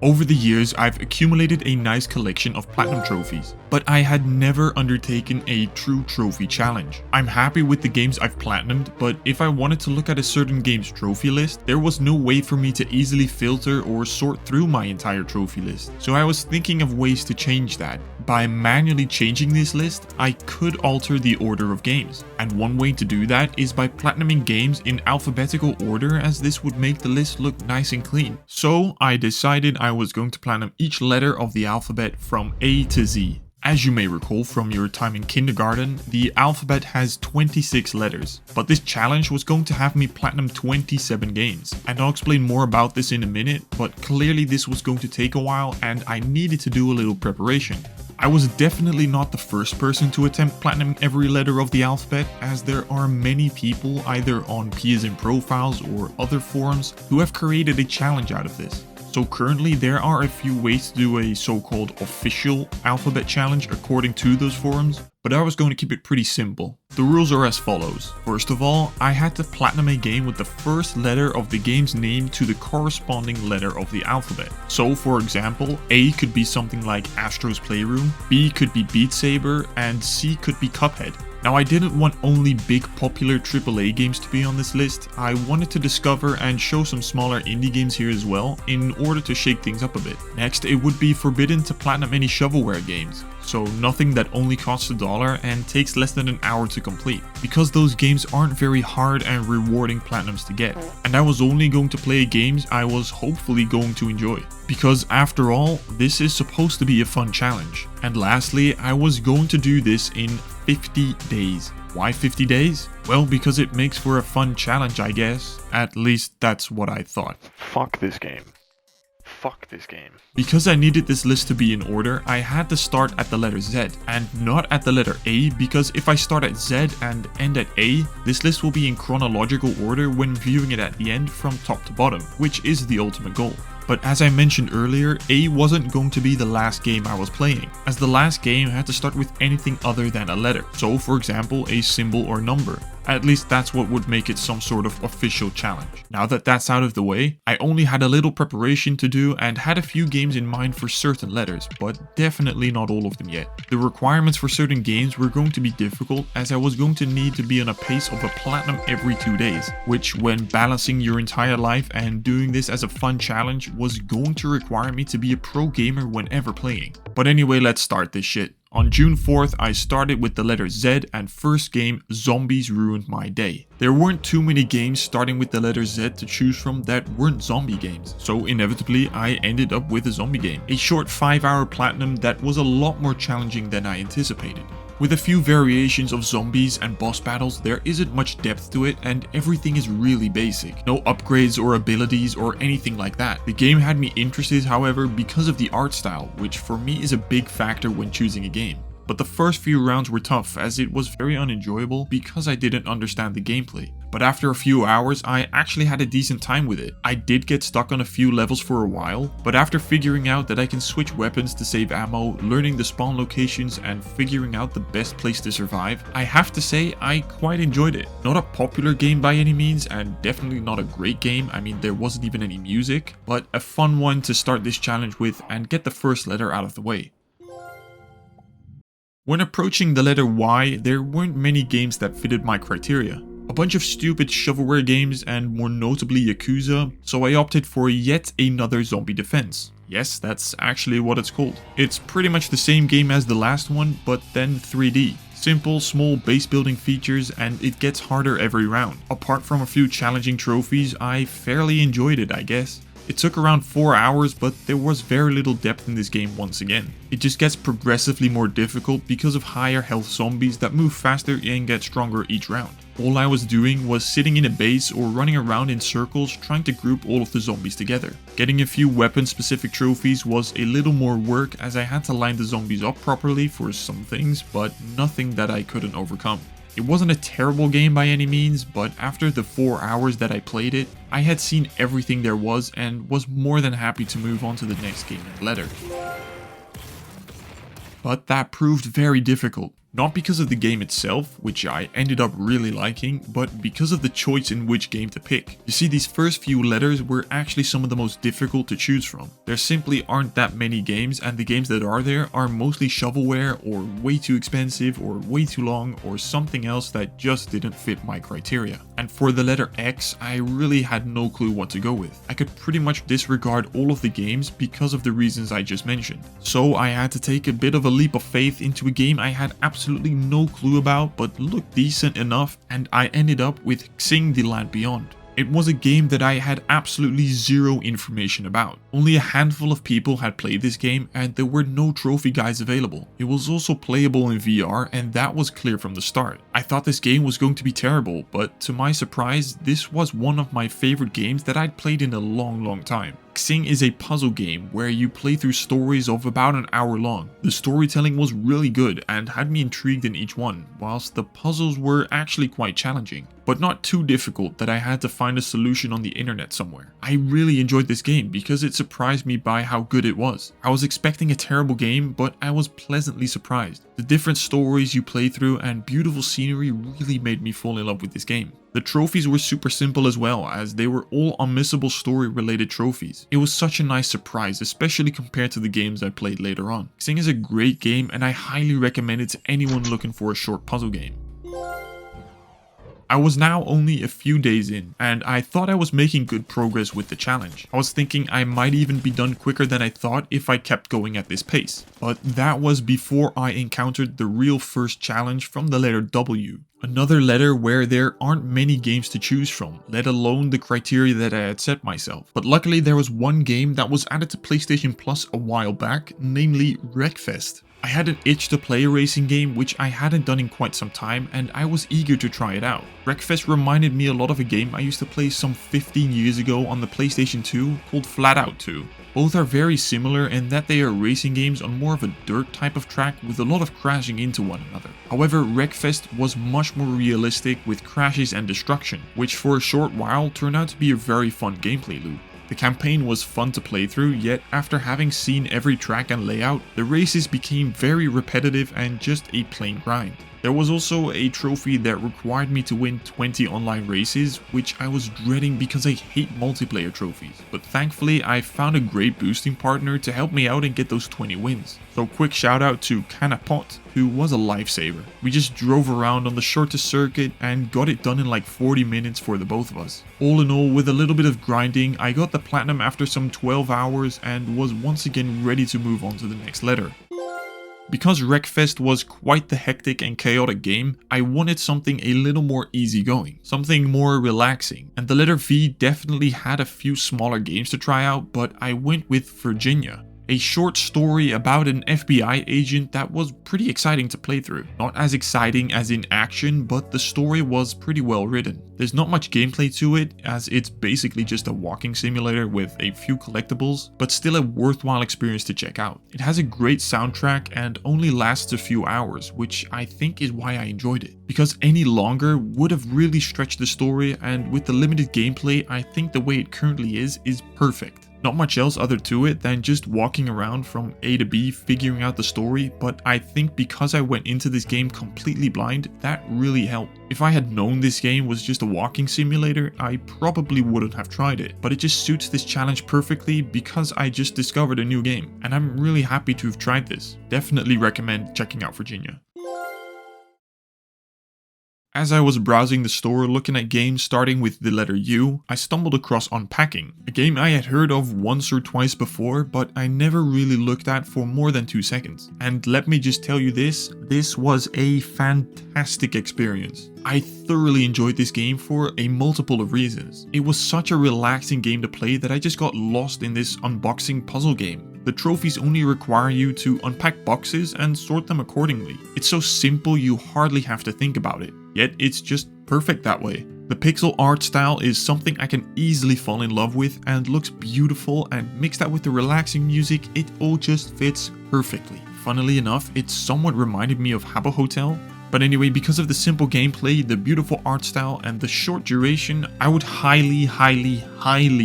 Over the years, I've accumulated a nice collection of platinum trophies, but I had never undertaken a true trophy challenge. I'm happy with the games I've platinumed, but if I wanted to look at a certain game's trophy list, there was no way for me to easily filter or sort through my entire trophy list. So I was thinking of ways to change that. By manually changing this list, I could alter the order of games. And one way to do that is by platinuming games in alphabetical order, as this would make the list look nice and clean. So I decided I was going to platinum each letter of the alphabet from A to Z. As you may recall from your time in kindergarten, the alphabet has 26 letters, but this challenge was going to have me platinum 27 games. And I'll explain more about this in a minute, but clearly this was going to take a while and I needed to do a little preparation. I was definitely not the first person to attempt platinum every letter of the alphabet, as there are many people either on PSN profiles or other forums who have created a challenge out of this. So currently there are a few ways to do a so-called official alphabet challenge according to those forums, but I was going to keep it pretty simple. The rules are as follows. First of all, I had to platinum a game with the first letter of the game's name to the corresponding letter of the alphabet. So for example, A could be something like Astro's Playroom, B could be Beat Saber, and C could be Cuphead. Now I didn't want only big popular AAA games to be on this list. I wanted to discover and show some smaller indie games here as well, in order to shake things up a bit. Next, it would be forbidden to platinum any shovelware games, so nothing that only costs $1 and takes less than an hour to complete, because those games aren't very hard and rewarding platinums to get. And I was only going to play games I was hopefully going to enjoy, because after all, this is supposed to be a fun challenge. And lastly, I was going to do this in 50 days. Why 50 days? Well, because it makes for a fun challenge, I guess. At least that's what I thought. Fuck this game. Fuck this game. Because I needed this list to be in order, I had to start at the letter Z and not at the letter A, because if I start at Z and end at A, this list will be in chronological order when viewing it at the end from top to bottom, which is the ultimate goal. But as I mentioned earlier, A wasn't going to be the last game I was playing, as the last game had to start with anything other than a letter. So for example, a symbol or number. At least that's what would make it some sort of official challenge. Now that that's out of the way, I only had a little preparation to do and had a few games in mind for certain letters, but definitely not all of them yet. The requirements for certain games were going to be difficult, as I was going to need to be on a pace of a platinum every 2 days, which when balancing your entire life and doing this as a fun challenge was going to require me to be a pro gamer whenever playing. But anyway, let's start this shit. On June 4th, I started with the letter Z, and first game, Zombies ruined my day. There weren't too many games starting with the letter Z to choose from that weren't zombie games, so inevitably I ended up with a zombie game. A short 5-hour platinum that was a lot more challenging than I anticipated. With a few variations of zombies and boss battles, there isn't much depth to it and everything is really basic. No upgrades or abilities or anything like that. The game had me interested, however, because of the art style, which for me is a big factor when choosing a game. But the first few rounds were tough, as it was very unenjoyable because I didn't understand the gameplay. But after a few hours, I actually had a decent time with it. I did get stuck on a few levels for a while, but after figuring out that I can switch weapons to save ammo, learning the spawn locations and figuring out the best place to survive, I have to say I quite enjoyed it. Not a popular game by any means, and definitely not a great game. I mean, there wasn't even any music, but a fun one to start this challenge with and get the first letter out of the way. When approaching the letter Y, there weren't many games that fitted my criteria. A bunch of stupid shovelware games and more notably Yakuza, so I opted for yet another zombie defense. Yes, that's actually what it's called. It's pretty much the same game as the last one, but then 3D. Simple, small base building features, and it gets harder every round. Apart from a few challenging trophies, I fairly enjoyed it, I guess. It took around 4 hours, but there was very little depth in this game once again. It just gets progressively more difficult because of higher health zombies that move faster and get stronger each round. All I was doing was sitting in a base or running around in circles trying to group all of the zombies together. Getting a few weapon specific trophies was a little more work, as I had to line the zombies up properly for some things, but nothing that I couldn't overcome. It wasn't a terrible game by any means, but after the 4 hours that I played it, I had seen everything there was and was more than happy to move on to the next game and letter. But that proved very difficult. Not because of the game itself, which I ended up really liking, but because of the choice in which game to pick. You see, these first few letters were actually some of the most difficult to choose from. There simply aren't that many games, and the games that are there are mostly shovelware or way too expensive or way too long or something else that just didn't fit my criteria. And for the letter X, I really had no clue what to go with. I could pretty much disregard all of the games because of the reasons I just mentioned. So I had to take a bit of a leap of faith into a game I had absolutely no clue about but looked decent enough, and I ended up with Xing the Land Beyond. It was a game that I had absolutely zero information about. Only a handful of people had played this game and there were no trophy guides available. It was also playable in VR and that was clear from the start. I thought this game was going to be terrible, but to my surprise, this was one of my favorite games that I'd played in a long time. Xing is a puzzle game where you play through stories of about an hour long. The storytelling was really good and had me intrigued in each one, whilst the puzzles were actually quite challenging, but not too difficult that I had to find a solution on the internet somewhere. I really enjoyed this game because it surprised me by how good it was. I was expecting a terrible game, but I was pleasantly surprised. The different stories you play through and beautiful scenery really made me fall in love with this game. The trophies were super simple as well, as they were all unmissable story related trophies. It was such a nice surprise, especially compared to the games I played later on. Xing is a great game and I highly recommend it to anyone looking for a short puzzle game. I was now only a few days in, and I thought I was making good progress with the challenge. I was thinking I might even be done quicker than I thought if I kept going at this pace. But that was before I encountered the real first challenge from the letter W. Another letter where there aren't many games to choose from, let alone the criteria that I had set myself. But luckily there was one game that was added to PlayStation Plus a while back, namely Wreckfest. I had an itch to play a racing game which I hadn't done in quite some time, and I was eager to try it out. Wreckfest reminded me a lot of a game I used to play some 15 years ago on the PlayStation 2 called Flat Out 2. Both are very similar in that they are racing games on more of a dirt type of track with a lot of crashing into one another. However, Wreckfest was much more realistic with crashes and destruction, which for a short while turned out to be a very fun gameplay loop. The campaign was fun to play through, yet after having seen every track and layout, the races became very repetitive and just a plain grind. There was also a trophy that required me to win 20 online races, which I was dreading because I hate multiplayer trophies. But thankfully I found a great boosting partner to help me out and get those 20 wins. So quick shout out to Canapot, who was a lifesaver. We just drove around on the shortest circuit and got it done in like 40 minutes for the both of us. All in all, with a little bit of grinding, I got the platinum after some 12 hours and was once again ready to move on to the next letter. Because Wreckfest was quite the hectic and chaotic game, I wanted something a little more easygoing, something more relaxing, and the letter V definitely had a few smaller games to try out, but I went with Virginia. A short story about an FBI agent that was pretty exciting to play through. Not as exciting as in action, but the story was pretty well written. There's not much gameplay to it, as it's basically just a walking simulator with a few collectibles, but still a worthwhile experience to check out. It has a great soundtrack and only lasts a few hours, which I think is why I enjoyed it. Because any longer would have really stretched the story, and with the limited gameplay, I think the way it currently is perfect. Not much else other to it than just walking around from A to B figuring out the story, but I think because I went into this game completely blind, that really helped. If I had known this game was just a walking simulator, I probably wouldn't have tried it, but it just suits this challenge perfectly because I just discovered a new game, and I'm really happy to have tried this. Definitely recommend checking out Virginia. As I was browsing the store looking at games starting with the letter U, I stumbled across Unpacking, a game I had heard of once or twice before, but I never really looked at for more than 2 seconds. And let me just tell you this was a fantastic experience. I thoroughly enjoyed this game for a multiple of reasons. It was such a relaxing game to play that I just got lost in this unboxing puzzle game. The trophies only require you to unpack boxes and sort them accordingly. It's so simple you hardly have to think about it, yet it's just perfect that way. The pixel art style is something I can easily fall in love with and looks beautiful, and mixed that with the relaxing music, it all just fits perfectly. Funnily enough, it somewhat reminded me of Habbo Hotel. But anyway, because of the simple gameplay, the beautiful art style, and the short duration, I would highly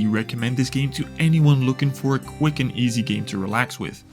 recommend this game to anyone looking for a quick and easy game to relax with.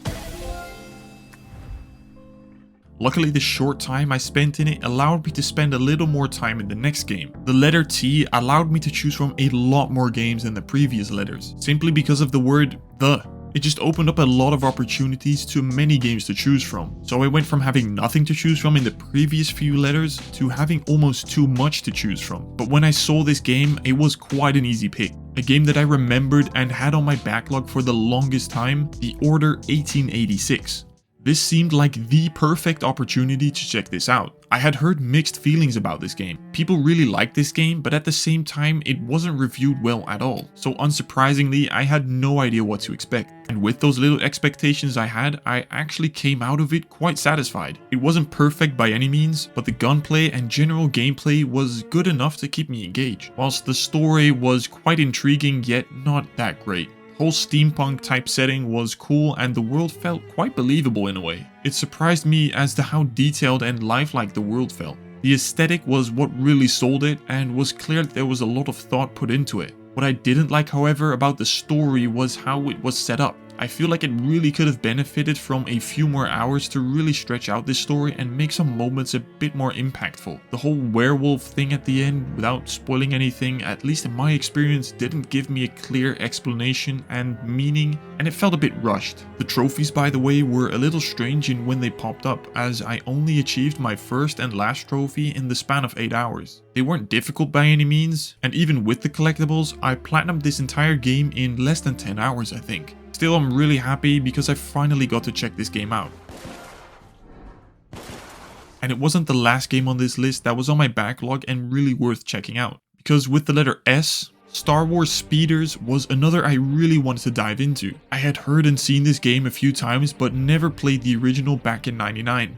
Luckily, the short time I spent in it allowed me to spend a little more time in the next game. The letter T allowed me to choose from a lot more games than the previous letters, simply because of the word the. It just opened up a lot of opportunities to many games to choose from. So I went from having nothing to choose from in the previous few letters to having almost too much to choose from. But when I saw this game, it was quite an easy pick. A game that I remembered and had on my backlog for the longest time, The Order 1886. This seemed like the perfect opportunity to check this out. I had heard mixed feelings about this game. People really liked this game, but at the same time, it wasn't reviewed well at all. So unsurprisingly, I had no idea what to expect. And with those little expectations I had, I actually came out of it quite satisfied. It wasn't perfect by any means, but the gunplay and general gameplay was good enough to keep me engaged. Whilst the story was quite intriguing, yet not that great. Whole steampunk type setting was cool and the world felt quite believable in a way. It surprised me as to how detailed and lifelike the world felt. The aesthetic was what really sold it and was clear that there was a lot of thought put into it. What I didn't like, however, about the story was how it was set up. I feel like it really could have benefited from a few more hours to really stretch out this story and make some moments a bit more impactful. The whole werewolf thing at the end, without spoiling anything, at least in my experience, didn't give me a clear explanation and meaning, and it felt a bit rushed. The trophies, by the way, were a little strange in when they popped up, as I only achieved my first and last trophy in the span of 8 hours. They weren't difficult by any means, and even with the collectibles, I platinumed this entire game in less than 10 hours, I think. Still, I'm really happy because I finally got to check this game out. And it wasn't the last game on this list that was on my backlog and really worth checking out. Because with the letter S, Star Wars Speeders was another I really wanted to dive into. I had heard and seen this game a few times, but never played the original back in '99.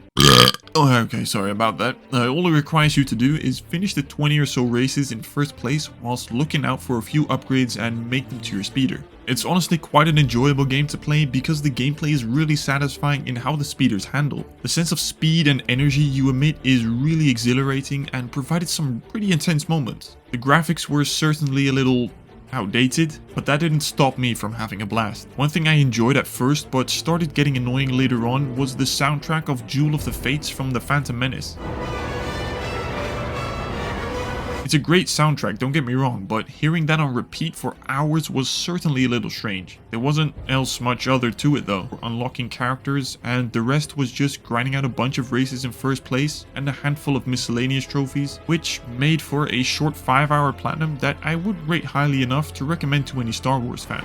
Oh, okay, sorry about that. All it requires you to do is finish the 20 or so races in first place whilst looking out for a few upgrades and make them to your speeder. It's honestly quite an enjoyable game to play because the gameplay is really satisfying in how the speeders handle. The sense of speed and energy you emit is really exhilarating and provided some pretty intense moments. The graphics were certainly a little outdated, but that didn't stop me from having a blast. One thing I enjoyed at first but started getting annoying later on was the soundtrack of Jewel of the Fates from The Phantom Menace. It's a great soundtrack, don't get me wrong, but hearing that on repeat for hours was certainly a little strange. There wasn't else much other to it though. Unlocking characters, and the rest was just grinding out a bunch of races in first place and a handful of miscellaneous trophies, which made for a short 5-hour platinum that I would rate highly enough to recommend to any Star Wars fan.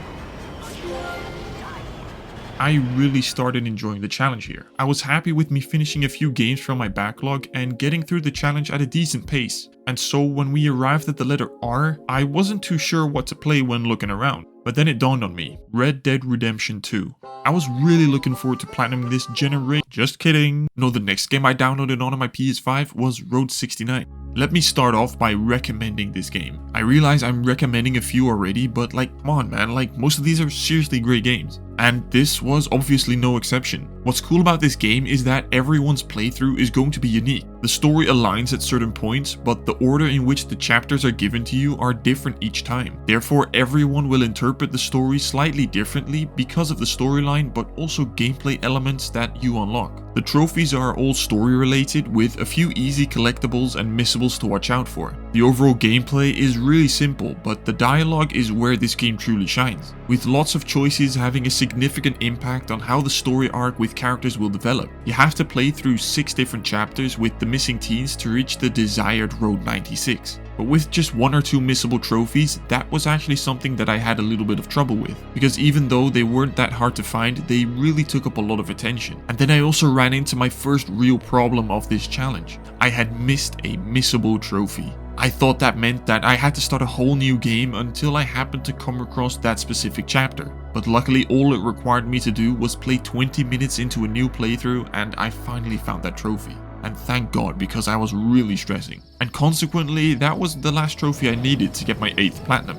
I really started enjoying the challenge here. I was happy with me finishing a few games from my backlog and getting through the challenge at a decent pace. And so when we arrived at the letter R, I wasn't too sure what to play when looking around. But then it dawned on me, Red Dead Redemption 2. I was really looking forward to platinuming this generation. Just kidding. No, the next game I downloaded on my PS5 was Road 69. Let me start off by recommending this game. I realize I'm recommending a few already, but come on man, most of these are seriously great games. And this was obviously no exception. What's cool about this game is that everyone's playthrough is going to be unique. The story aligns at certain points, but the order in which the chapters are given to you are different each time. Therefore, everyone will interpret the story slightly differently because of the storyline, but also gameplay elements that you unlock. The trophies are all story related, with a few easy collectibles and missables to watch out for. The overall gameplay is really simple, but the dialogue is where this game truly shines, with lots of choices having a significant impact on how the story arc with characters will develop. You have to play through 6 different chapters with the missing teens to reach the desired Road 96. But with just 1 or 2 missable trophies, that was actually something that I had a little bit of trouble with, because even though they weren't that hard to find, they really took up a lot of attention. And then I also ran into my first real problem of this challenge. I had missed a missable trophy. I thought that meant that I had to start a whole new game until I happened to come across that specific chapter. But luckily all it required me to do was play 20 minutes into a new playthrough and I finally found that trophy. And thank God, because I was really stressing. And consequently, that was the last trophy I needed to get my 8th platinum.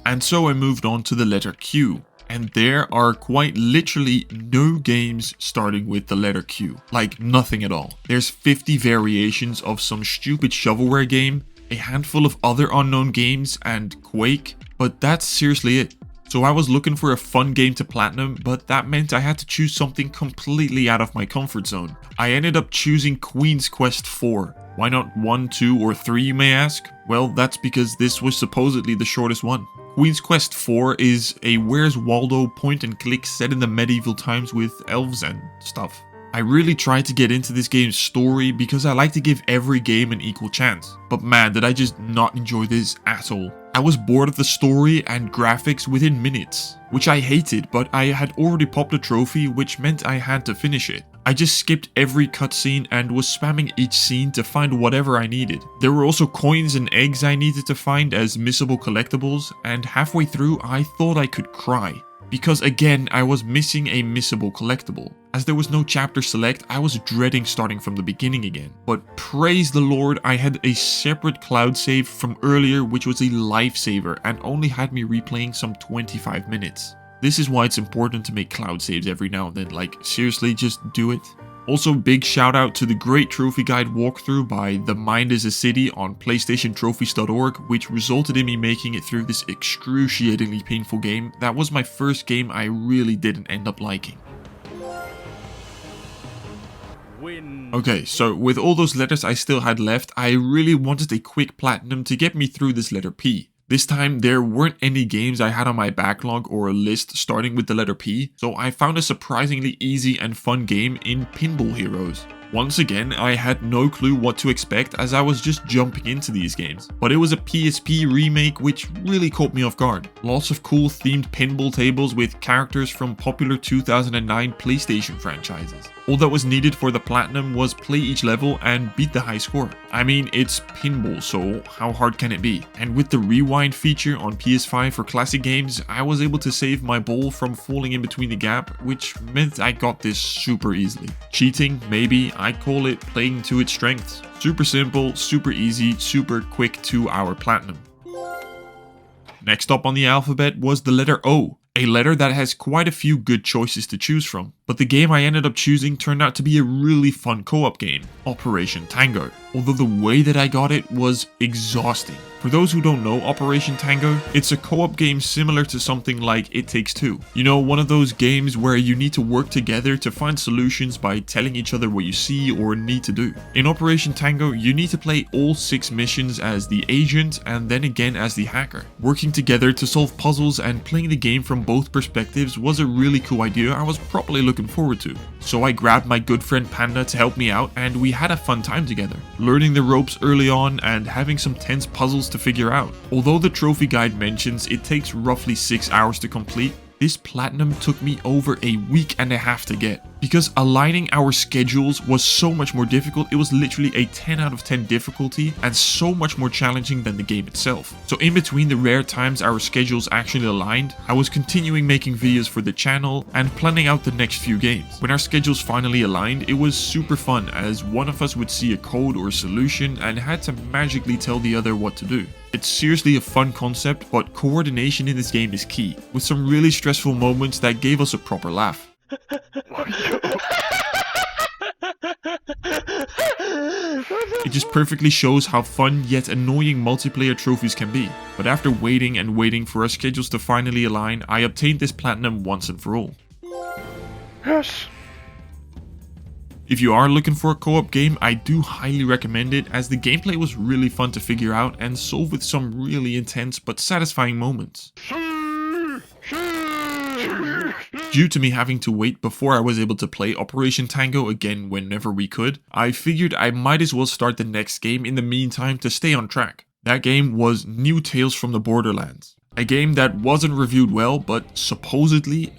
And so I moved on to the letter Q. And there are quite literally no games starting with the letter Q. Nothing at all. There's 50 variations of some stupid shovelware game, a handful of other unknown games, and Quake, but that's seriously it. So I was looking for a fun game to platinum, but that meant I had to choose something completely out of my comfort zone. I ended up choosing Queen's Quest 4. Why not 1, 2, or 3, you may ask? Well, that's because this was supposedly the shortest one. Queen's Quest 4 is a Where's Waldo point and click set in the medieval times with elves and stuff. I really tried to get into this game's story because I like to give every game an equal chance. But man, did I just not enjoy this at all. I was bored of the story and graphics within minutes, which I hated, but I had already popped a trophy, which meant I had to finish it. I just skipped every cutscene and was spamming each scene to find whatever I needed. There were also coins and eggs I needed to find as missable collectibles, and halfway through I thought I could cry. Because again, I was missing a missable collectible. As there was no chapter select, I was dreading starting from the beginning again. But praise the Lord, I had a separate cloud save from earlier which was a lifesaver and only had me replaying some 25 minutes. This is why it's important to make cloud saves every now and then, like seriously, just do it. Also, big shout out to the great trophy guide walkthrough by The Mind is a City on PlayStationTrophies.org, which resulted in me making it through this excruciatingly painful game. That was my first game I really didn't end up liking. Okay, so with all those letters I still had left, I really wanted a quick platinum to get me through this letter P. This time, there weren't any games I had on my backlog or a list starting with the letter P, so I found a surprisingly easy and fun game in Pinball Heroes. Once again, I had no clue what to expect as I was just jumping into these games, but it was a PSP remake which really caught me off guard. Lots of cool themed pinball tables with characters from popular 2009 PlayStation franchises. All that was needed for the platinum was play each level and beat the high score. I mean, it's pinball, so how hard can it be? And with the rewind feature on PS5 for classic games, I was able to save my ball from falling in between the gap, which meant I got this super easily. Cheating, maybe, I call it playing to its strengths. Super simple, super easy, super quick 2-hour platinum. Next up on the alphabet was the letter O. A letter that has quite a few good choices to choose from, but the game I ended up choosing turned out to be a really fun co-op game, Operation Tango, although the way that I got it was exhausting. For those who don't know Operation Tango, it's a co-op game similar to something like It Takes Two. You know, one of those games where you need to work together to find solutions by telling each other what you see or need to do. In Operation Tango, you need to play all 6 missions as the agent and then again as the hacker. Working together to solve puzzles and playing the game from both perspectives was a really cool idea I was properly looking forward to. So I grabbed my good friend Panda to help me out and we had a fun time together, learning the ropes early on and having some tense puzzles to figure out. Although the trophy guide mentions it takes roughly 6 hours to complete, this platinum took me over a week and a half to get. Because aligning our schedules was so much more difficult, it was literally a 10 out of 10 difficulty and so much more challenging than the game itself. So in between the rare times our schedules actually aligned, I was continuing making videos for the channel and planning out the next few games. When our schedules finally aligned, it was super fun as one of us would see a code or solution and had to magically tell the other what to do. It's seriously a fun concept, but coordination in this game is key, with some really stressful moments that gave us a proper laugh. It just perfectly shows how fun yet annoying multiplayer trophies can be. But after waiting and waiting for our schedules to finally align, I obtained this platinum once and for all. Yes. If you are looking for a co-op game, I do highly recommend it as the gameplay was really fun to figure out and solve with some really intense but satisfying moments. Due to me having to wait before I was able to play Operation Tango again whenever we could, I figured I might as well start the next game in the meantime to stay on track. That game was New Tales from the Borderlands. A game that wasn't reviewed well, but supposedly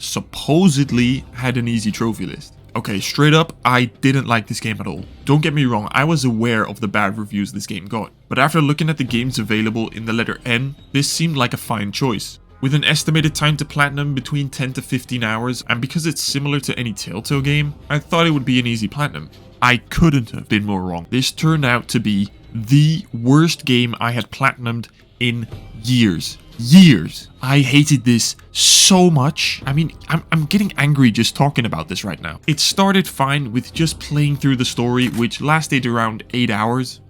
had an easy trophy list. Okay, straight up, I didn't like this game at all. Don't get me wrong, I was aware of the bad reviews this game got. But after looking at the games available in the letter N, this seemed like a fine choice. With an estimated time to platinum between 10 to 15 hours, and because it's similar to any Telltale game, I thought it would be an easy platinum. I couldn't have been more wrong. This turned out to be the worst game I had platinumed in years. I hated this so much. I mean, I'm getting angry just talking about this right now. It started fine with just playing through the story, which lasted around 8 hours.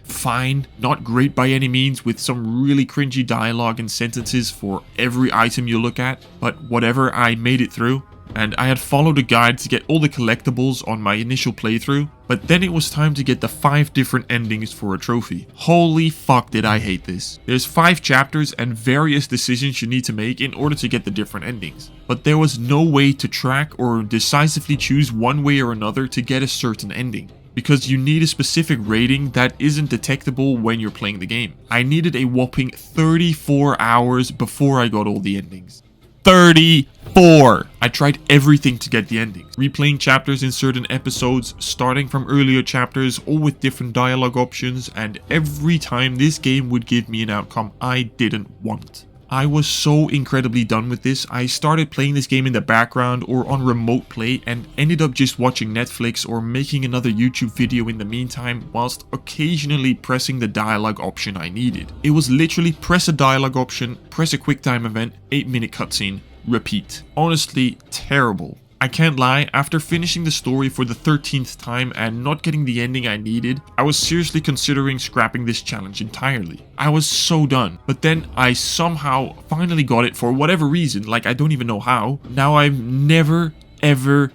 fine. Not great by any means, with some really cringy dialogue and sentences for every item you look at, but whatever, I made it through. And I had followed a guide to get all the collectibles on my initial playthrough, but then it was time to get the 5 different endings for a trophy. Holy fuck did I hate this. There's 5 chapters and various decisions you need to make in order to get the different endings. But there was no way to track or decisively choose one way or another to get a certain ending, because you need a specific rating that isn't detectable when you're playing the game. I needed a whopping 34 hours before I got all the endings. 34! I tried everything to get the endings. Replaying chapters in certain episodes, starting from earlier chapters, all with different dialogue options, and every time this game would give me an outcome I didn't want. I was so incredibly done with this. I started playing this game in the background or on remote play and ended up just watching Netflix or making another YouTube video in the meantime, whilst occasionally pressing the dialogue option I needed. It was literally press a dialogue option, press a quick time event, 8-minute cutscene, repeat. Honestly, terrible. I can't lie, after finishing the story for the 13th time and not getting the ending I needed, I was seriously considering scrapping this challenge entirely. I was so done, but then I somehow finally got it for whatever reason, like I don't even know how. Now I'm never, ever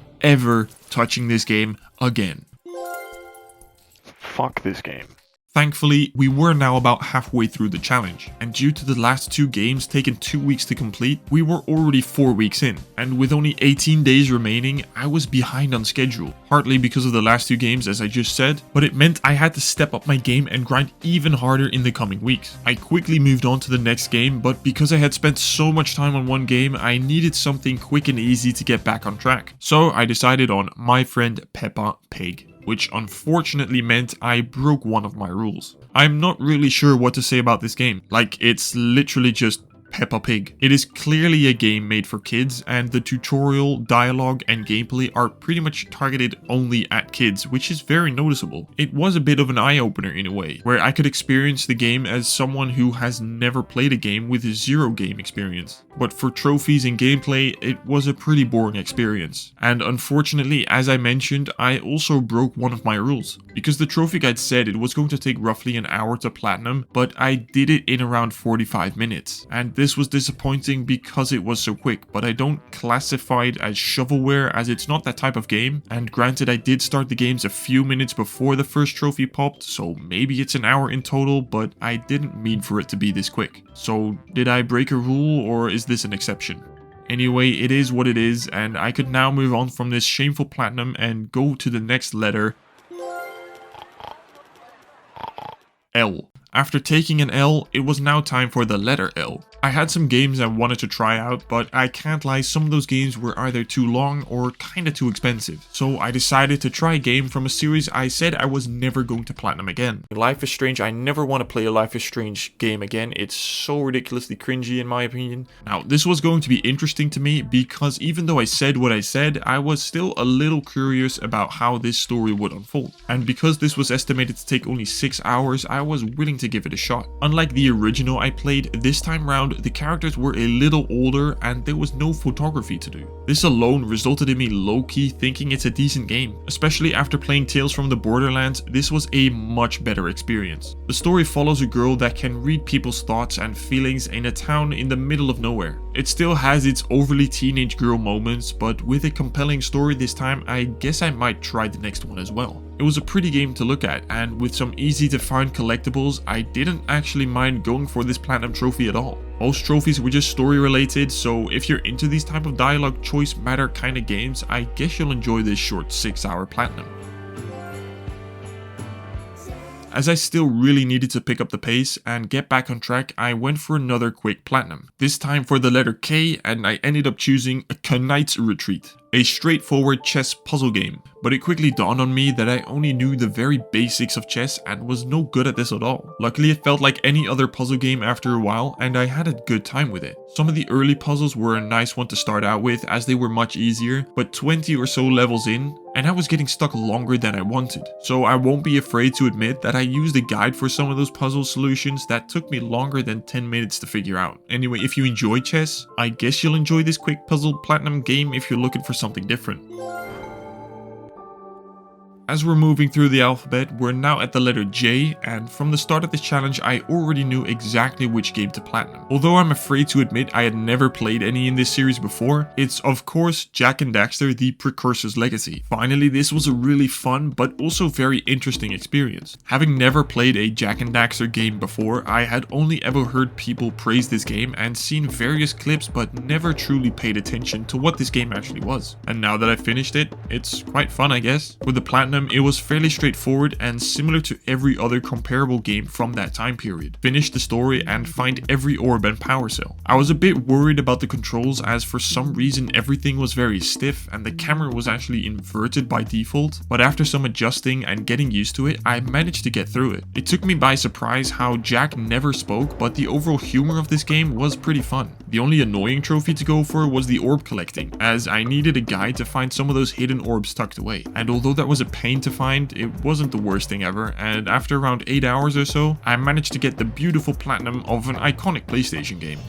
touching this game again. Fuck this game. Thankfully, we were now about halfway through the challenge, and due to the last 2 games taking 2 weeks to complete, we were already 4 weeks in, and with only 18 days remaining, I was behind on schedule, partly because of the last 2 games as I just said, but it meant I had to step up my game and grind even harder in the coming weeks. I quickly moved on to the next game, but because I had spent so much time on one game, I needed something quick and easy to get back on track. So I decided on My Friend Peppa Pig, which unfortunately meant I broke one of my rules. I'm not really sure what to say about this game. Like, it's literally just Peppa Pig. It is clearly a game made for kids, and the tutorial, dialogue, and gameplay are pretty much targeted only at kids, which is very noticeable. It was a bit of an eye-opener in a way, where I could experience the game as someone who has never played a game with 0 game experience. But for trophies and gameplay, it was a pretty boring experience. And unfortunately, as I mentioned, I also broke one of my rules, because the trophy guide said it was going to take roughly an hour to platinum, but I did it in around 45 minutes. And this was disappointing because it was so quick, but I don't classify it as shovelware as it's not that type of game. And granted, I did start the games a few minutes before the first trophy popped, so maybe it's an hour in total, but I didn't mean for it to be this quick. So did I break a rule, or is this an exception? Anyway, it is what it is, and I could now move on from this shameful platinum and go to the next letter, L. After taking an L, it was now time for the letter L. I had some games I wanted to try out, but I can't lie, some of those games were either too long or kinda too expensive. So I decided to try a game from a series I said I was never going to platinum again. Life is Strange, I never want to play a Life is Strange game again. It's so ridiculously cringy in my opinion. Now, this was going to be interesting to me because even though I said what I said, I was still a little curious about how this story would unfold. And because this was estimated to take only 6 hours, I was willing to give it a shot. Unlike the original I played, this time round the characters were a little older and there was no photography to do. This alone resulted in me low-key thinking it's a decent game. Especially after playing Tales from the Borderlands, this was a much better experience. The story follows a girl that can read people's thoughts and feelings in a town in the middle of nowhere. It still has its overly teenage girl moments, but with a compelling story this time, I guess I might try the next one as well. It was a pretty game to look at, and with some easy to find collectibles, I didn't actually mind going for this platinum trophy at all. Most trophies were just story related, so if you're into these type of dialogue choice matter kind of games, I guess you'll enjoy this short 6-hour platinum. As I still really needed to pick up the pace and get back on track, I went for another quick platinum. This time for the letter K, and I ended up choosing a Knight's Retreat. A straightforward chess puzzle game, but it quickly dawned on me that I only knew the very basics of chess and was no good at this at all. Luckily, it felt like any other puzzle game after a while, and I had a good time with it. Some of the early puzzles were a nice one to start out with as they were much easier, but 20 or so levels in, and I was getting stuck longer than I wanted. So I won't be afraid to admit that I used a guide for some of those puzzle solutions that took me longer than 10 minutes to figure out. Anyway, if you enjoy chess, I guess you'll enjoy this quick puzzle platinum game if you're looking for something different. As we're moving through the alphabet, we're now at the letter J, and from the start of this challenge I already knew exactly which game to platinum. Although I'm afraid to admit I had never played any in this series before, it's of course Jak and Daxter: The Precursor's Legacy. Finally, this was a really fun but also very interesting experience. Having never played a Jak and Daxter game before, I had only ever heard people praise this game and seen various clips but never truly paid attention to what this game actually was. And now that I've finished it, it's quite fun, I guess. With the platinum, it was fairly straightforward and similar to every other comparable game from that time period. Finish the story and find every orb and power cell. I was a bit worried about the controls as for some reason everything was very stiff and the camera was actually inverted by default, but after some adjusting and getting used to it, I managed to get through it. It took me by surprise how Jak never spoke, but the overall humor of this game was pretty fun. The only annoying trophy to go for was the orb collecting, as I needed a guide to find some of those hidden orbs tucked away. And although that was a pain to find, it wasn't the worst thing ever, and after around 8 hours or so, I managed to get the beautiful platinum of an iconic PlayStation game.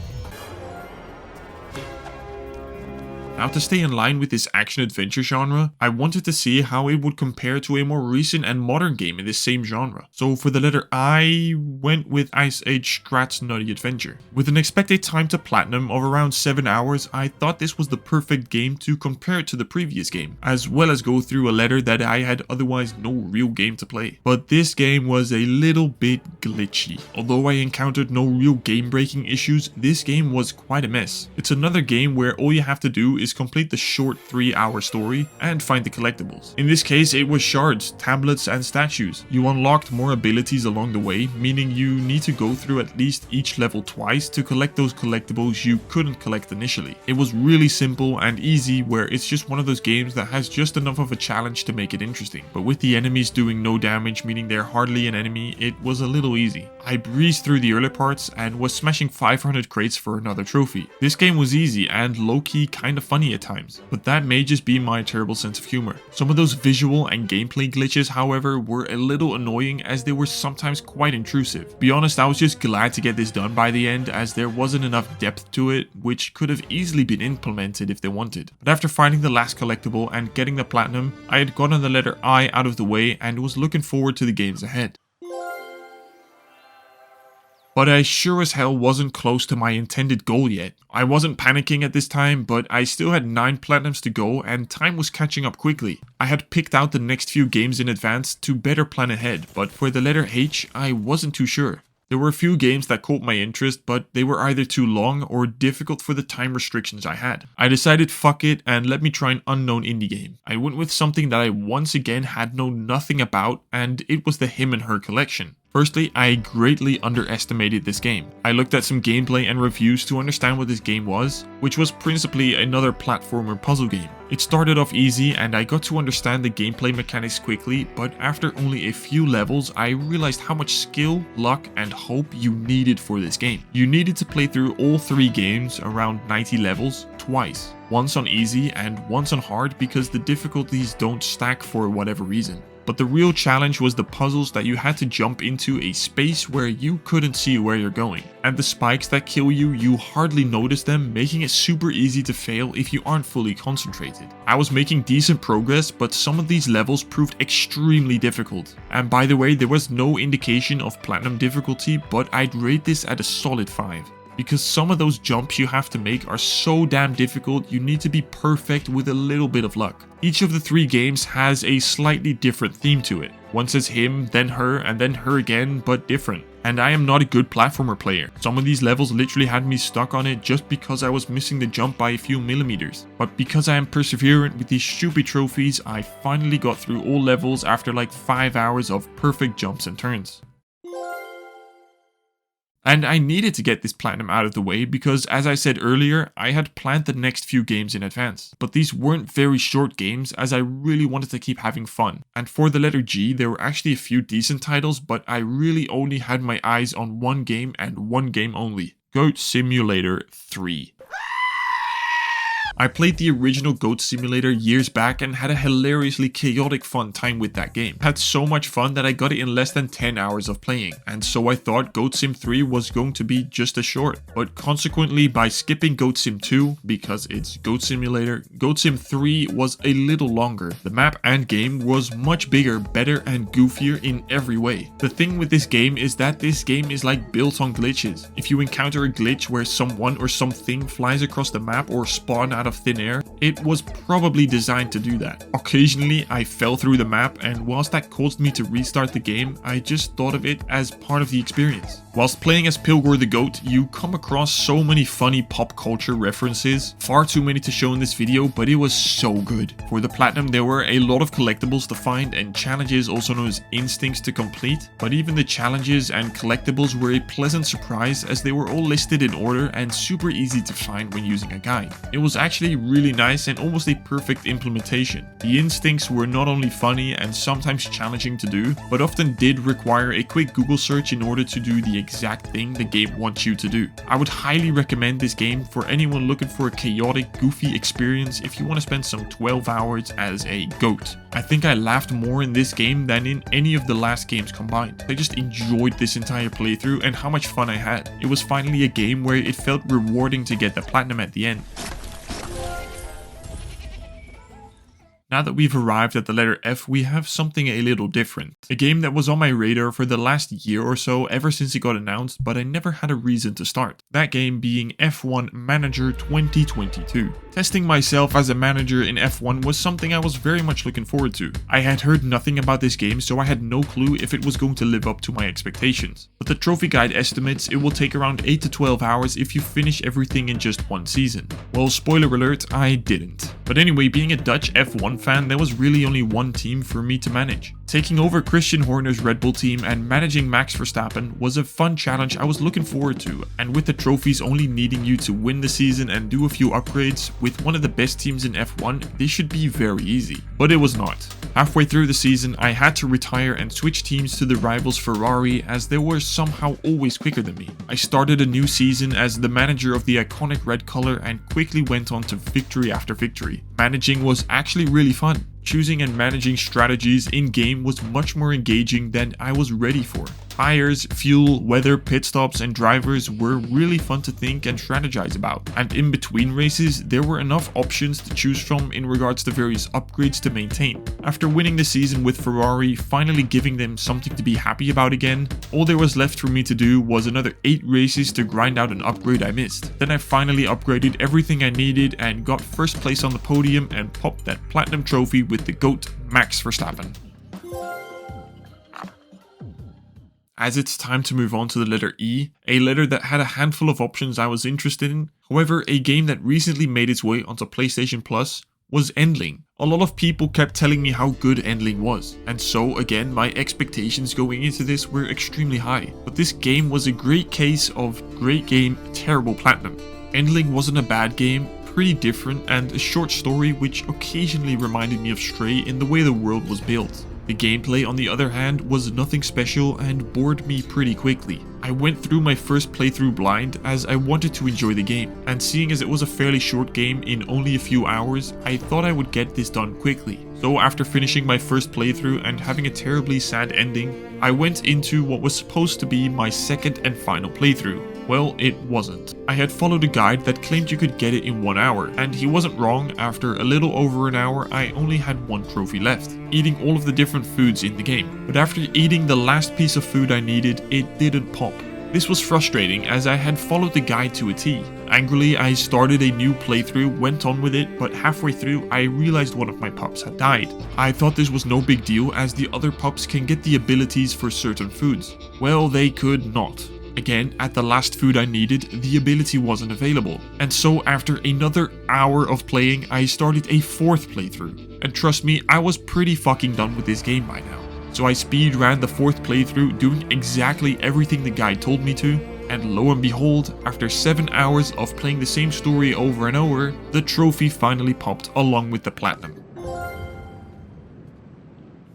Now, to stay in line with this action-adventure genre, I wanted to see how it would compare to a more recent and modern game in this same genre. So for the letter I, went with Ice Age Strat's Nutty Adventure. With an expected time to platinum of around 7 hours, I thought this was the perfect game to compare it to the previous game, as well as go through a letter that I had otherwise no real game to play. But this game was a little bit glitchy. Although I encountered no real game-breaking issues, this game was quite a mess. It's another game where all you have to do is complete the short 3-hour story and find the collectibles. In this case, it was shards, tablets, and statues. You unlocked more abilities along the way, meaning you need to go through at least each level twice to collect those collectibles you couldn't collect initially. It was really simple and easy, where it's just one of those games that has just enough of a challenge to make it interesting. But with the enemies doing no damage, meaning they're hardly an enemy, it was a little easy. I breezed through the early parts and was smashing 500 crates for another trophy. This game was easy and low-key kinda funny at times, but that may just be my terrible sense of humor. Some of those visual and gameplay glitches, however, were a little annoying as they were sometimes quite intrusive. Be honest, I was just glad to get this done by the end, as there wasn't enough depth to it, which could have easily been implemented if they wanted. But after finding the last collectible and getting the platinum, I had gotten the letter I out of the way and was looking forward to the games ahead. But I sure as hell wasn't close to my intended goal yet. I wasn't panicking at this time, but I still had 9 platinums to go and time was catching up quickly. I had picked out the next few games in advance to better plan ahead, but for the letter H, I wasn't too sure. There were a few games that caught my interest, but they were either too long or difficult for the time restrictions I had. I decided fuck it and let me try an unknown indie game. I went with something that I once again had known nothing about, and it was the Him and Her collection. Firstly, I greatly underestimated this game. I looked at some gameplay and reviews to understand what this game was, which was principally another platformer puzzle game. It started off easy and I got to understand the gameplay mechanics quickly, but after only a few levels, I realized how much skill, luck, and hope you needed for this game. You needed to play through all 3 games, around 90 levels, twice. Once on easy and once on hard because the difficulties don't stack for whatever reason. But the real challenge was the puzzles that you had to jump into a space where you couldn't see where you're going. And the spikes that kill you, you hardly notice them, making it super easy to fail if you aren't fully concentrated. I was making decent progress, but some of these levels proved extremely difficult. And by the way, there was no indication of platinum difficulty, but I'd rate this at a solid 5. Because some of those jumps you have to make are so damn difficult, you need to be perfect with a little bit of luck. Each of the 3 games has a slightly different theme to it. One says him, then her, and then her again, but different. And I am not a good platformer player. Some of these levels literally had me stuck on it just because I was missing the jump by a few millimeters. But because I am perseverant with these stupid trophies, I finally got through all levels after like 5 hours of perfect jumps and turns. And I needed to get this platinum out of the way because, as I said earlier, I had planned the next few games in advance. But these weren't very short games as I really wanted to keep having fun. And for the letter G, there were actually a few decent titles, but I really only had my eyes on one game and one game only. Goat Simulator 3. I played the original Goat Simulator years back and had a hilariously chaotic fun time with that game. Had so much fun that I got it in less than 10 hours of playing, and so I thought Goat Sim 3 was going to be just as short. But consequently, by skipping Goat Sim 2, because it's Goat Simulator, Goat Sim 3 was a little longer. The map and game was much bigger, better, and goofier in every way. The thing with this game is that this game is like built on glitches. If you encounter a glitch where someone or something flies across the map or spawn out of thin air, it was probably designed to do that. Occasionally I fell through the map, and whilst that caused me to restart the game, I just thought of it as part of the experience. Whilst playing as Pilgor the Goat, you come across so many funny pop culture references, far too many to show in this video, but it was so good. For the Platinum there were a lot of collectibles to find and challenges, also known as instincts, to complete, but even the challenges and collectibles were a pleasant surprise as they were all listed in order and super easy to find when using a guide. It was actually really nice and almost a perfect implementation. The instincts were not only funny and sometimes challenging to do, but often did require a quick Google search in order to do the exact thing the game wants you to do. I would highly recommend this game for anyone looking for a chaotic, goofy experience if you want to spend some 12 hours as a goat. I think I laughed more in this game than in any of the last games combined. I just enjoyed this entire playthrough and how much fun I had. It was finally a game where it felt rewarding to get the platinum at the end. Now that we've arrived at the letter F, we have something a little different. A game that was on my radar for the last year or so ever since it got announced, but I never had a reason to start. That game being F1 Manager 2022. Testing myself as a manager in F1 was something I was very much looking forward to. I had heard nothing about this game, so I had no clue if it was going to live up to my expectations. But the trophy guide estimates it will take around 8 to 12 hours if you finish everything in just one season. Well, spoiler alert, I didn't. But anyway, being a Dutch F1 fan, there was really only one team for me to manage. Taking over Christian Horner's Red Bull team and managing Max Verstappen was a fun challenge I was looking forward to, and with the trophies only needing you to win the season and do a few upgrades, with one of the best teams in F1, this should be very easy. But it was not. Halfway through the season, I had to retire and switch teams to the rivals Ferrari as they were somehow always quicker than me. I started a new season as the manager of the iconic red color and quickly went on to victory after victory. Managing was actually really fun. Choosing and managing strategies in-game was much more engaging than I was ready for. Tires, fuel, weather, pit stops, and drivers were really fun to think and strategize about. And in between races, there were enough options to choose from in regards to various upgrades to maintain. After winning the season with Ferrari, finally giving them something to be happy about again, all there was left for me to do was another 8 races to grind out an upgrade I missed. Then I finally upgraded everything I needed and got first place on the podium and popped that platinum trophy with the GOAT Max Verstappen. As it's time to move on to the letter E, a letter that had a handful of options I was interested in. However, a game that recently made its way onto PlayStation Plus was Endling. A lot of people kept telling me how good Endling was, and so again my expectations going into this were extremely high. But this game was a great case of great game, terrible platinum. Endling wasn't a bad game, pretty different, and a short story which occasionally reminded me of Stray in the way the world was built. The gameplay, on the other hand, was nothing special and bored me pretty quickly. I went through my first playthrough blind as I wanted to enjoy the game, and seeing as it was a fairly short game in only a few hours, I thought I would get this done quickly. So after finishing my first playthrough and having a terribly sad ending, I went into what was supposed to be my second and final playthrough. Well, it wasn't. I had followed a guide that claimed you could get it in 1 hour, and he wasn't wrong. After a little over an hour, I only had 1 trophy left, eating all of the different foods in the game. But after eating the last piece of food I needed, it didn't pop. This was frustrating as I had followed the guide to a T. Angrily, I started a new playthrough, went on with it, but halfway through I realized one of my pups had died. I thought this was no big deal as the other pups can get the abilities for certain foods. Well, they could not. Again, at the last food I needed, the ability wasn't available. And so after another hour of playing, I started a 4th playthrough. And trust me, I was pretty fucking done with this game by now. So I speed ran the 4th playthrough, doing exactly everything the guide told me to, and lo and behold, after 7 hours of playing the same story over and over, the trophy finally popped along with the platinum.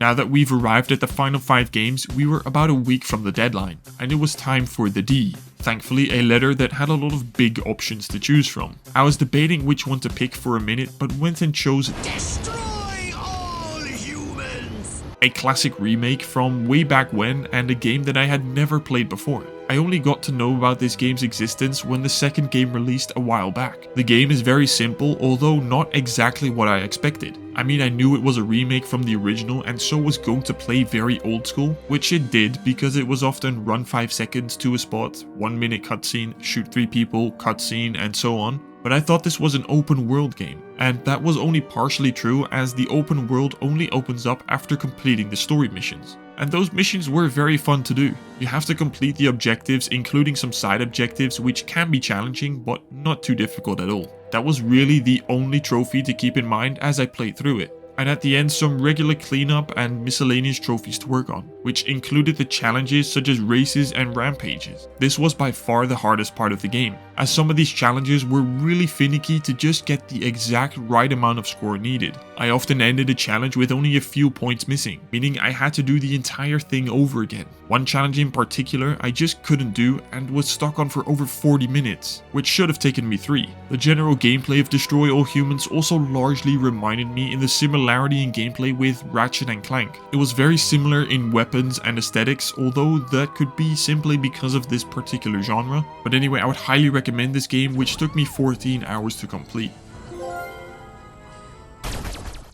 Now that we've arrived at the final 5 games, we were about a week from the deadline, and it was time for the D. Thankfully, a letter that had a lot of big options to choose from. I was debating which one to pick for a minute, but went and chose Destroy all humans! a classic remake from way back when and a game that I had never played before. I only got to know about this game's existence when the second game released a while back. The game is very simple, although not exactly what I expected. I mean, I knew it was a remake from the original and so was going to play very old school, which it did because it was often run 5 seconds to a spot, 1 minute cutscene, shoot 3 people, cutscene, and so on. But I thought this was an open world game, and that was only partially true as the open world only opens up after completing the story missions. And those missions were very fun to do. You have to complete the objectives, including some side objectives which can be challenging but not too difficult at all. That was really the only trophy to keep in mind as I played through it. And at the end, some regular cleanup and miscellaneous trophies to work on, which included the challenges such as races and rampages. This was by far the hardest part of the game, as some of these challenges were really finicky to just get the exact right amount of score needed. I often ended a challenge with only a few points missing, meaning I had to do the entire thing over again. One challenge in particular I just couldn't do and was stuck on for over 40 minutes, which should have taken me 3. The general gameplay of Destroy All Humans also largely reminded me in the similarity in gameplay with Ratchet and Clank. It was very similar in weapons and aesthetics, although that could be simply because of this particular genre. But anyway, I would highly recommend this game, which took me 14 hours to complete.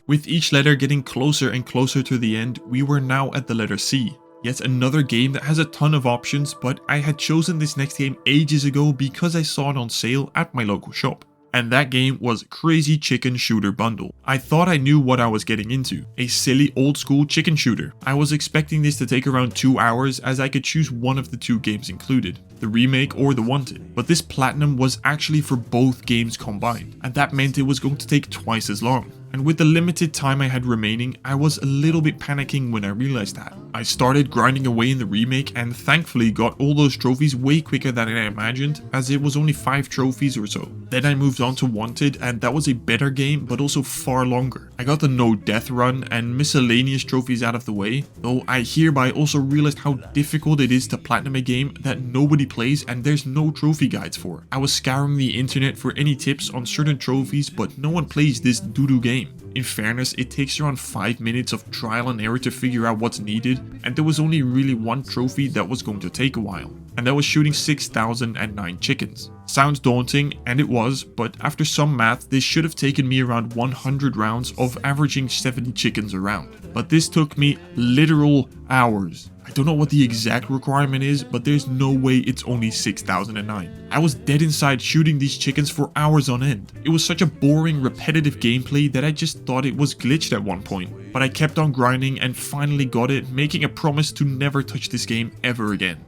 With each letter getting closer and closer to the end, we were now at the letter C. Yet another game that has a ton of options, but I had chosen this next game ages ago because I saw it on sale at my local shop. And that game was Crazy Chicken Shooter Bundle. I thought I knew what I was getting into, a silly old school chicken shooter. I was expecting this to take around 2 hours as I could choose one of the 2 games included, the remake or the wanted. But this platinum was actually for both games combined, and that meant it was going to take twice as long. And with the limited time I had remaining, I was a little bit panicking when I realized that. I started grinding away in the remake and thankfully got all those trophies way quicker than I imagined, as it was only 5 trophies or so. Then I moved on to Wanted, and that was a better game but also far longer. I got the no death run and miscellaneous trophies out of the way, though I hereby also realized how difficult it is to platinum a game that nobody plays and there's no trophy guides for. I was scouring the internet for any tips on certain trophies, but no one plays this doo-doo game. In fairness, it takes around 5 minutes of trial and error to figure out what's needed, and there was only really one trophy that was going to take a while, and that was shooting 6,009 chickens. Sounds daunting, and it was, but after some math, this should have taken me around 100 rounds of averaging 70 chickens a round. But this took me literal hours. I don't know what the exact requirement is, but there's no way it's only 6,009. I was dead inside shooting these chickens for hours on end. It was such a boring, repetitive gameplay that I just thought it was glitched at one point. But I kept on grinding and finally got it, making a promise to never touch this game ever again.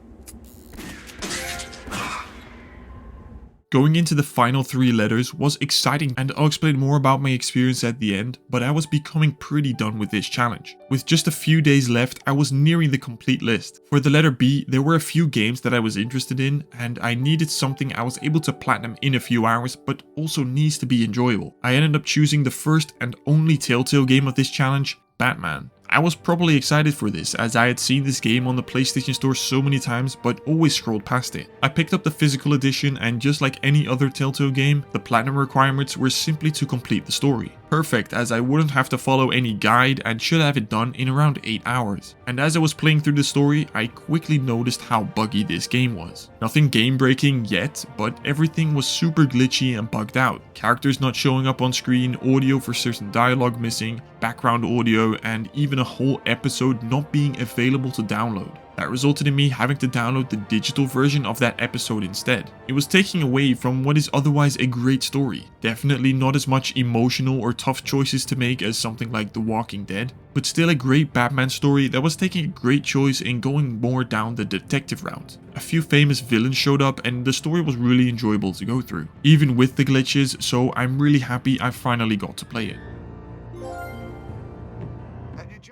Going into the final 3 letters was exciting, and I'll explain more about my experience at the end, but I was becoming pretty done with this challenge. With just a few days left, I was nearing the complete list. For the letter B, there were a few games that I was interested in, and I needed something I was able to platinum in a few hours, but also needs to be enjoyable. I ended up choosing the first and only Telltale game of this challenge, Batman. I was probably excited for this, as I had seen this game on the PlayStation Store so many times but always scrolled past it. I picked up the physical edition, and just like any other Telltale game, the platinum requirements were simply to complete the story. Perfect, as I wouldn't have to follow any guide and should have it done in around 8 hours. And as I was playing through the story, I quickly noticed how buggy this game was. Nothing game breaking yet, but everything was super glitchy and bugged out. Characters not showing up on screen, audio for certain dialogue missing, background audio, and even a whole episode not being available to download. That resulted in me having to download the digital version of that episode instead. It was taking away from what is otherwise a great story. Definitely not as much emotional or tough choices to make as something like The Walking Dead, but still a great Batman story that was taking a great choice in going more down the detective route. A few famous villains showed up and the story was really enjoyable to go through, even with the glitches, so I'm really happy I finally got to play it.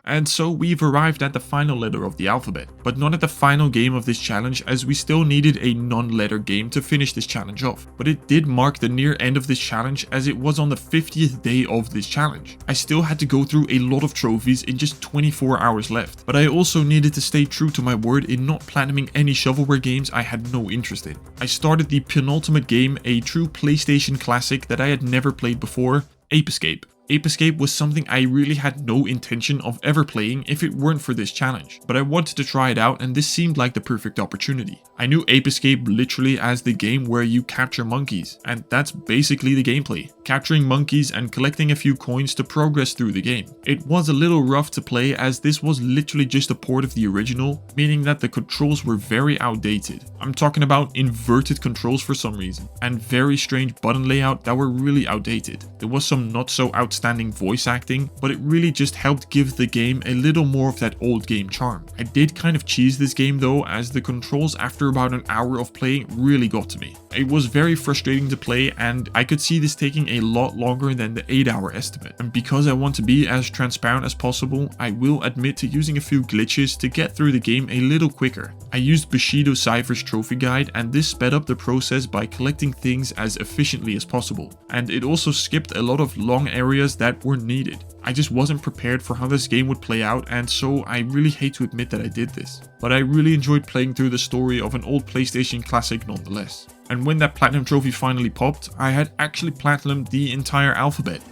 And so we've arrived at the final letter of the alphabet, but not at the final game of this challenge, as we still needed a non-letter game to finish this challenge off. But it did mark the near end of this challenge, as it was on the 50th day of this challenge. I still had to go through a lot of trophies in just 24 hours left, but I also needed to stay true to my word in not platinuming any shovelware games I had no interest in. I started the penultimate game, a true PlayStation classic that I had never played before, Ape Escape. Ape Escape was something I really had no intention of ever playing if it weren't for this challenge, but I wanted to try it out and this seemed like the perfect opportunity. I knew Ape Escape literally as the game where you capture monkeys, and that's basically the gameplay. Capturing monkeys and collecting a few coins to progress through the game. It was a little rough to play as this was literally just a port of the original, meaning that the controls were very outdated. I'm talking about inverted controls for some reason, and very strange button layout that were really outdated. There was some not so outstanding voice acting, but it really just helped give the game a little more of that old game charm. I did kind of cheese this game though, as the controls after about an hour of playing really got to me. It was very frustrating to play and I could see this taking a lot longer than the 8-hour estimate. And because I want to be as transparent as possible, I will admit to using a few glitches to get through the game a little quicker. I used Bushido Cypher's trophy guide and this sped up the process by collecting things as efficiently as possible. And it also skipped a lot of long areas that weren't needed. I just wasn't prepared for how this game would play out, and so I really hate to admit that I did this. But I really enjoyed playing through the story of an old PlayStation classic nonetheless. And when that platinum trophy finally popped, I had actually platinumed the entire alphabet.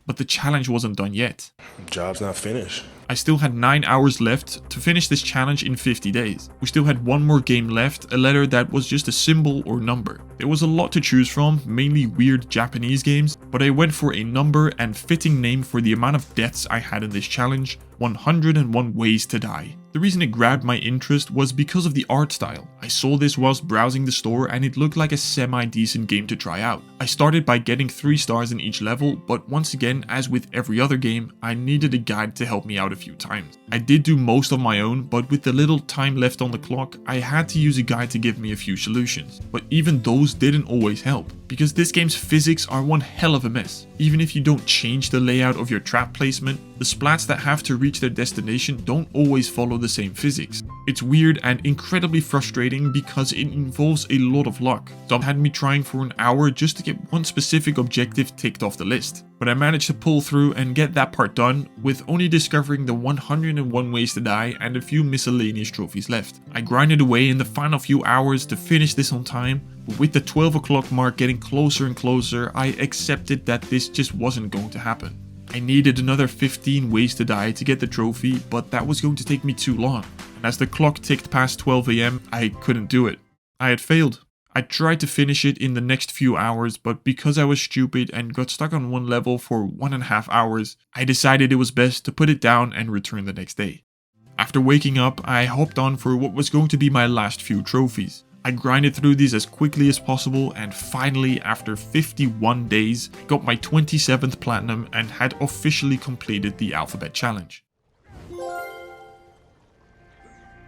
But the challenge wasn't done yet. Job's not finished. I still had 9 hours left to finish this challenge in 50 days. We still had one more game left, a letter that was just a symbol or number. There was a lot to choose from, mainly weird Japanese games, but I went for a number and fitting name for the amount of deaths I had in this challenge: 101 Ways to Die. The reason it grabbed my interest was because of the art style. I saw this whilst browsing the store and it looked like a semi-decent game to try out. I started by getting 3 stars in each level, but once again, as with every other game, I needed a guide to help me out a few times. I did do most of my own, but with the little time left on the clock, I had to use a guide to give me a few solutions. But even those didn't always help, because this game's physics are one hell of a mess. Even if you don't change the layout of your trap placement, the splats that have to reach their destination don't always follow the same physics. It's weird and incredibly frustrating because it involves a lot of luck. Some had me trying for an hour just to get one specific objective ticked off the list. But I managed to pull through and get that part done, with only discovering the 101 Ways to Die and a few miscellaneous trophies left. I grinded away in the final few hours to finish this on time, but with the 12 o'clock mark getting closer and closer, I accepted that this just wasn't going to happen. I needed another 15 ways to die to get the trophy, but that was going to take me too long. And as the clock ticked past 12 AM, I couldn't do it. I had failed. I tried to finish it in the next few hours, but because I was stupid and got stuck on one level for 1.5 hours, I decided it was best to put it down and return the next day. After waking up, I hopped on for what was going to be my last few trophies. I grinded through these as quickly as possible, and finally, after 51 days, got my 27th platinum and had officially completed the alphabet challenge.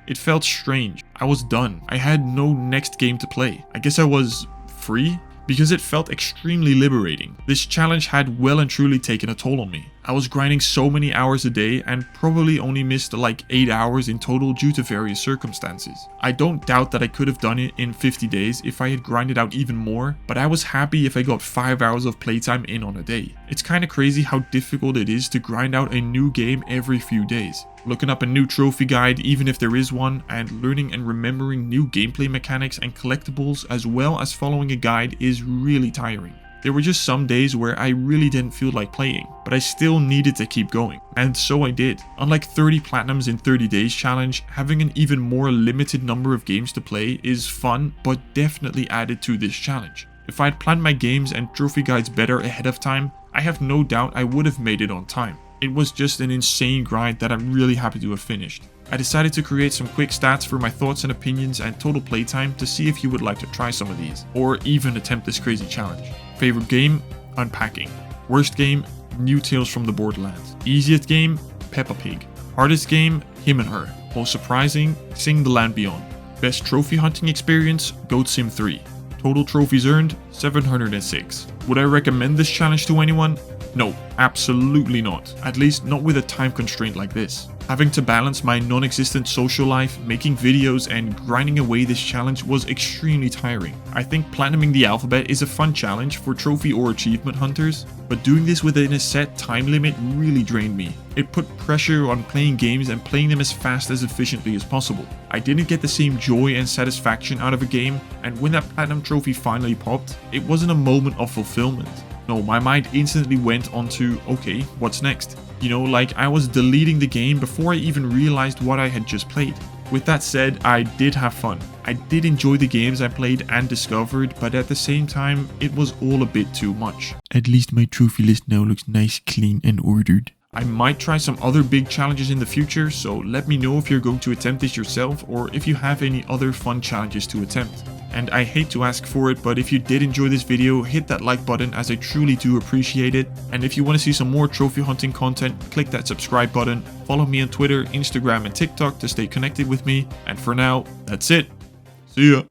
It felt strange. I was done. I had no next game to play. I guess I was free? Because it felt extremely liberating. This challenge had well and truly taken a toll on me. I was grinding so many hours a day and probably only missed like 8 hours in total due to various circumstances. I don't doubt that I could have done it in 50 days if I had grinded out even more, but I was happy if I got 5 hours of playtime in on a day. It's kinda crazy how difficult it is to grind out a new game every few days. Looking up a new trophy guide, even if there is one, and learning and remembering new gameplay mechanics and collectibles as well as following a guide is really tiring. There were just some days where I really didn't feel like playing, but I still needed to keep going, and so I did. Unlike 30 platinums in 30 days challenge, having an even more limited number of games to play is fun, but definitely added to this challenge. If I had planned my games and trophy guides better ahead of time, I have no doubt I would have made it on time. It was just an insane grind that I'm really happy to have finished. I decided to create some quick stats for my thoughts and opinions and total playtime to see if you would like to try some of these, or even attempt this crazy challenge. Favorite game? Unpacking. Worst game? New Tales from the Borderlands. Easiest game? Peppa Pig. Hardest game? Him and Her. Most surprising? Sing the Land Beyond. Best trophy hunting experience? Goat Sim 3. Total trophies earned? 706. Would I recommend this challenge to anyone? No, absolutely not. At least not with a time constraint like this. Having to balance my non-existent social life, making videos, and grinding away this challenge was extremely tiring. I think platinuming the alphabet is a fun challenge for trophy or achievement hunters, but doing this within a set time limit really drained me. It put pressure on playing games and playing them as fast as efficiently as possible. I didn't get the same joy and satisfaction out of a game, and when that platinum trophy finally popped, it wasn't a moment of fulfillment. No, my mind instantly went onto, okay, what's next? You know, like I was deleting the game before I even realized what I had just played. With that said, I did have fun. I did enjoy the games I played and discovered, but at the same time, it was all a bit too much. At least my trophy list now looks nice, clean and ordered. I might try some other big challenges in the future, so let me know if you're going to attempt this yourself or if you have any other fun challenges to attempt. And I hate to ask for it, but if you did enjoy this video, hit that like button as I truly do appreciate it. And if you want to see some more trophy hunting content, click that subscribe button. Follow me on Twitter, Instagram and TikTok to stay connected with me. And for now, that's it. See ya.